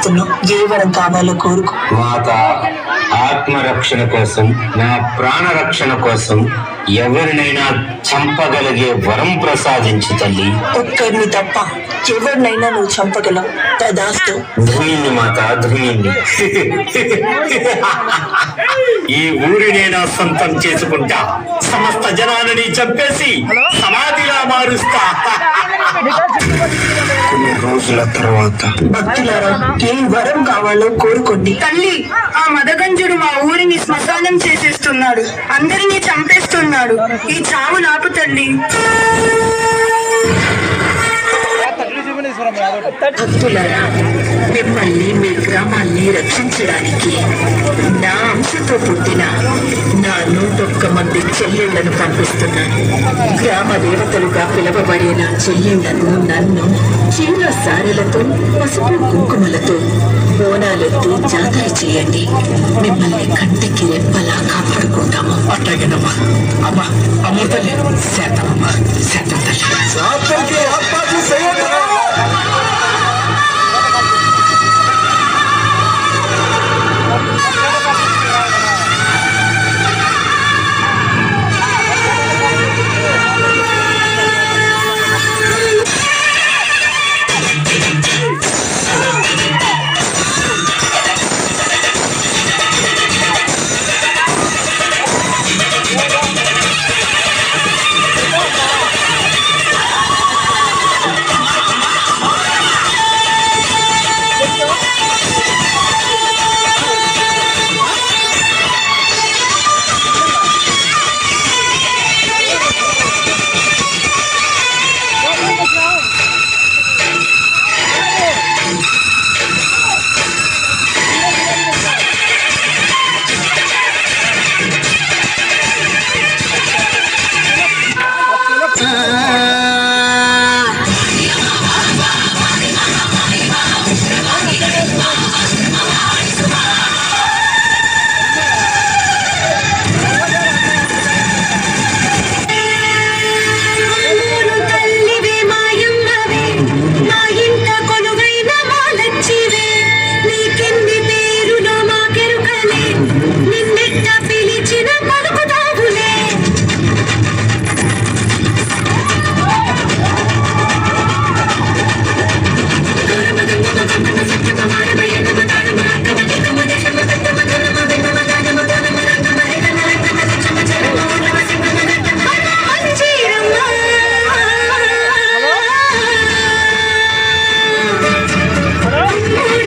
చేస్తున్నావు. ఏ వరం కావాలో కోరుకో. మాత, ఆత్మరక్షణ కోసం, నా ప్రాణరక్షణ కోసం ఎవరినైనా చంపగలిగే వరం ప్రసాదించు తల్లి. ఒక్కరిని తప్ప ఎవరినైనా నువ్వు చంపగలవు. తదాస్తు. ధృణిని మాత, ధృణిని. ఈ ఊరినే నా సొంతం చేసుకుంటా. సమస్త జనాలని చంపేసి సమాధిలా మారుస్తా. కొన్ని రోజుల తర్వాత భక్తులారా, ఏ వరం కావాలో కోరుకోండి. తల్లి, ఆ మదగంజుడు మా ఊరిని శ్మశానం చేసేస్తున్నాడు. అందరినీ చంపేస్తున్నాడు. ఈ చావు నాపు తల్లి. భక్తులారా, మిమ్మల్ని మీ గ్రామాన్ని రక్షించడానికి నా అంశతో పుట్టిన నా 101 మంది చెల్లెళ్లను పంపిస్తున్నాను. గ్రామ దేవతలుగా పిలవబడే నా చెల్లెళ్లను నన్ను చిన్న సారెలతో, పసుపు కుంకుమలతో బోనాలెత్తి జాతర చేయండి. మిమ్మల్ని కంటికి రెప్పలా కాపాడుకుంటాము. అట్లాగేనమ్మా. అమ్మా, అమ్మ తల్లి, శాతమ్మా, శాతం తల్లి.